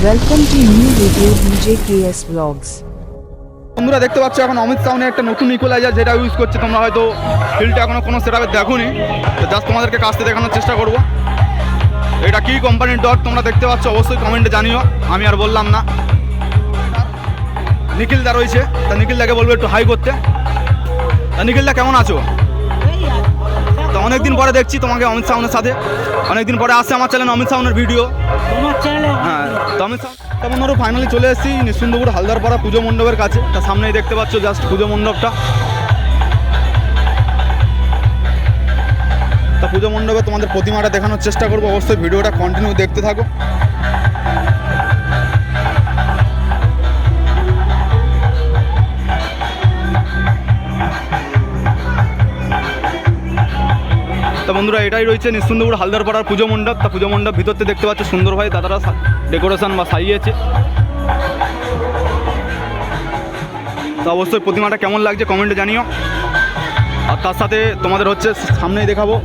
Welcome to new video BJKS Vlogs. বন্ধুরা দেখতে পাচ্ছ এখন অমিত সাউন্ডে একটা নতুন ইকুয়ালাইজার যেটা ইউজ করছে। তোমরা হয়তো ফিল্ডটা এখনো কোনো সেটআপে দেখোনি, জাস্ট তোমাদেরকে কাছতে দেখানোর চেষ্টা করব। এটা কি কোম্পানির ডট তোমরা দেখতে পাচ্ছ, অবশ্যই কমেন্টে জানিও, আমি আর বললাম না। নিখিলদা রয়েছে, তা নিখিলদাকে বলবো একটু হাই করতে। তা নিখিলদা কেমন আছো? তো অনেকদিন পরে দেখছি তোমাকে অমিত সাউন্ডের সাথে, অনেকদিন পরে আসছে আমার চ্যানেল অমিত সাউন্ডের ভিডিও। হ্যাঁ, তো অমিত সাউন্ড তেমন ধরো ফাইনালি চলে এসেছি নিঃসুন্দরপুর হালদারপাড়া পুজো মণ্ডপের কাছে। তা সামনেই দেখতে পাচ্ছ জাস্ট পুজো মণ্ডপটা। তা পুজো মণ্ডপে তোমাদের প্রতিমাটা দেখানোর চেষ্টা করবো, অবশ্যই ভিডিওটা কন্টিনিউ দেখতে থাকো। তা বন্ধুরা এটাই রয়েছে নিঃসুন্দরপুর হালদারপাড়ার পুজো মণ্ডপ। তা পুজো মণ্ডপ ভিতরতে দেখতে পাচ্ছ সুন্দরভাবে দাদারা ডেকোরেশন বা সাজিয়েছে। তো অবশ্যই প্রতিমাটা কেমন লাগছে কমেন্টে জানিও। আর তার সাথে তোমাদের হচ্ছে সামনেই দেখাবো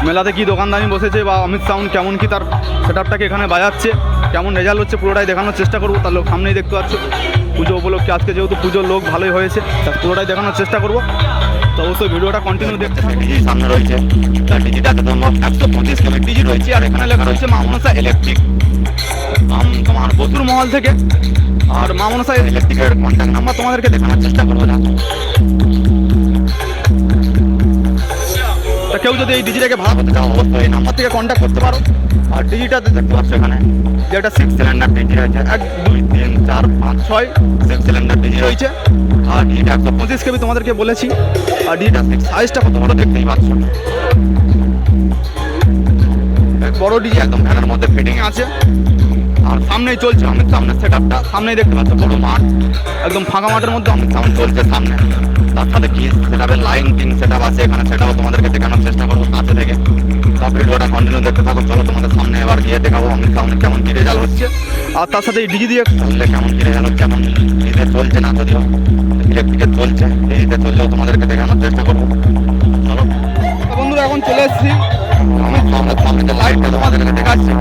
মেলাতে কি দোকানদানি বসেছে বা অমিত সাউন্ড কেমন কি তার সেটআপটাকে এখানে বাজাচ্ছে, কেমন রেজাল্ট হচ্ছে পুরোটাই দেখানোর চেষ্টা করবো। তার লোক সামনেই দেখতে পাচ্ছ পুজো উপলক্ষে আজকে যেহেতু পুজোর লোক ভালোই হয়েছে, তা পুরোটাই দেখানোর চেষ্টা করবো। তো অবশ্যই ভিডিওটা কন্টিনিউ দেখতে থাকবে। সামনে রয়েছে তার ডিজিটাল তোমার 125 কেবি ডিজি রয়েছে, আর এখানে লেখা রয়েছে মা মনসা ইলেকট্রিক। তোমার বতুর মহল থেকে। আর মা মনসা ইলেকট্রিকের কন্ট্যাক্ট নাম্বার তোমাদেরকে দেখানোর চেষ্টা করবো না। তা কেউ যদি এই ডিজিটাকে ভাড়া করতে চাও অবশ্যই এই নাম্বার থেকে কন্ট্যাক্ট করতে পারো। আর ডিজিটাতে দেখতে পাচ্ছ এখানে যেটা 6 সিলিন্ডার ডিজি রয়েছে, 1 2 3 4 5 6 6 সিলিন্ডার ডিজি রয়েছে। আর ডিজিটা 125 কেবি তোমাদেরকে বলেছি। আর ডিজিটা সাইজটা কত বড় দেখতেই পাচ্ছ, বড় ডিজি একদম ভ্যানের মধ্যে ফিটিং আছে। আর সামনেই চলছে অমিত সামনের সেটআপটা, সামনেই দেখতে পাচ্ছ বড় মাঠ, একদম ফাঁকা মাঠের মধ্যে অমিত সাউন্ড চলছে সামনে। তার সাথে কি সেটআপের লাইন পিন সেটআপ আছে এখানে, সেটাও তোমাদেরকে দেখানোর চেষ্টা করবো কাছে থেকে। সব ভিডিওটা কন্টিনিউ দেখতে থাকো। চলো তোমাদের সামনে এবার গিয়ে দেখাবো অমিত সাউন্ড কেমন কি রেজাল্ট হচ্ছে, আর তার সাথে এই ডিজি দিয়ে চললে কেমন কি রেজাল্ট হচ্ছে। এখন ডিজিতে চলছে না, যদিও ইলেকট্রিকে চলছে, ডিজিতে চললেও তোমাদেরকে দেখানোর চেষ্টা করবো। চলো বন্ধুরা এখন চলে এসেছি অমিত সাউন্ডের সামনে, যে লাইটটা তোমাদেরকে দেখাচ্ছি,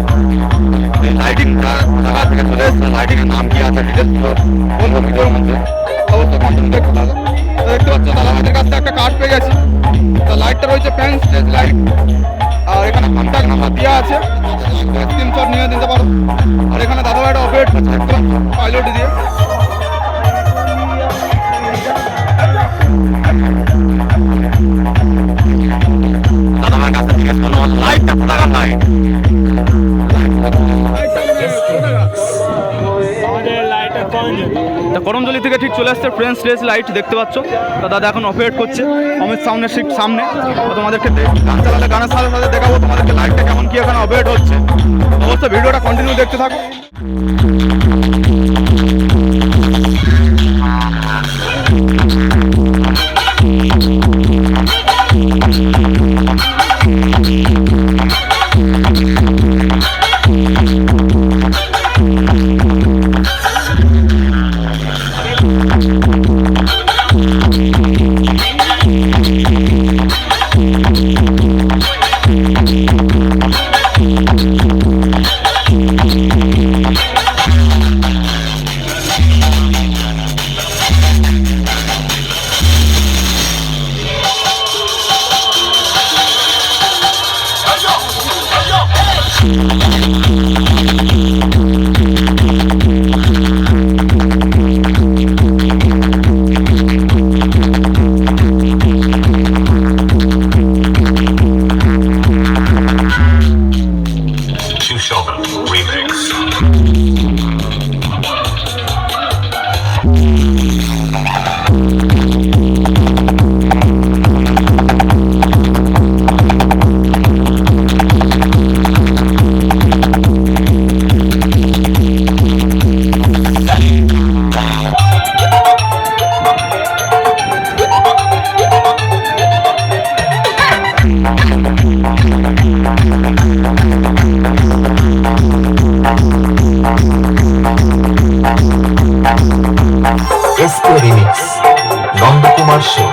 এই লাইটিংটা জায়গা থেকে চলে এসছে। লাইটিংয়ের নাম কি আছে ডিটেলস বলবো ভিডিওর মধ্যে, অবশ্যই কন্টিনিউ দেখতে থাকো। দেখতে পাচ্ছ দাদা আমাদের কাছ থেকে একটা কার্ড পেয়ে গেছি। তো লাইটটা রয়েছে ফ্যান স্টেজ লাইট, আর এখানে কন্ট্যাক্ট নাম্বার দেওয়া আছে, স্ক্রিনশট নিয়ে দিতে পারো। আর এখানে দাদা একটা অপারেট করছে পাইলট দিয়ে। দাদার কাছে থেকে শোনো লাইটটা কোথাকার লাইট, করমজলি থেকে ঠিক চলে আসছে ফ্রেন্ড স্টেজ লাইট দেখতে পাচ্ছ। তা দাদা এখন অপারেট করছে অমিত সাউন্ডের ঠিক সামনে। তোমাদেরকে গান চালালে গানের সাথে সাথে দেখাবো তোমাদেরকে লাইটটা কেমন কি এখানে অপারেট হচ্ছে। অবশ্যই ভিডিওটা কন্টিনিউ দেখতে থাকো। SK Remix Nandakumar show.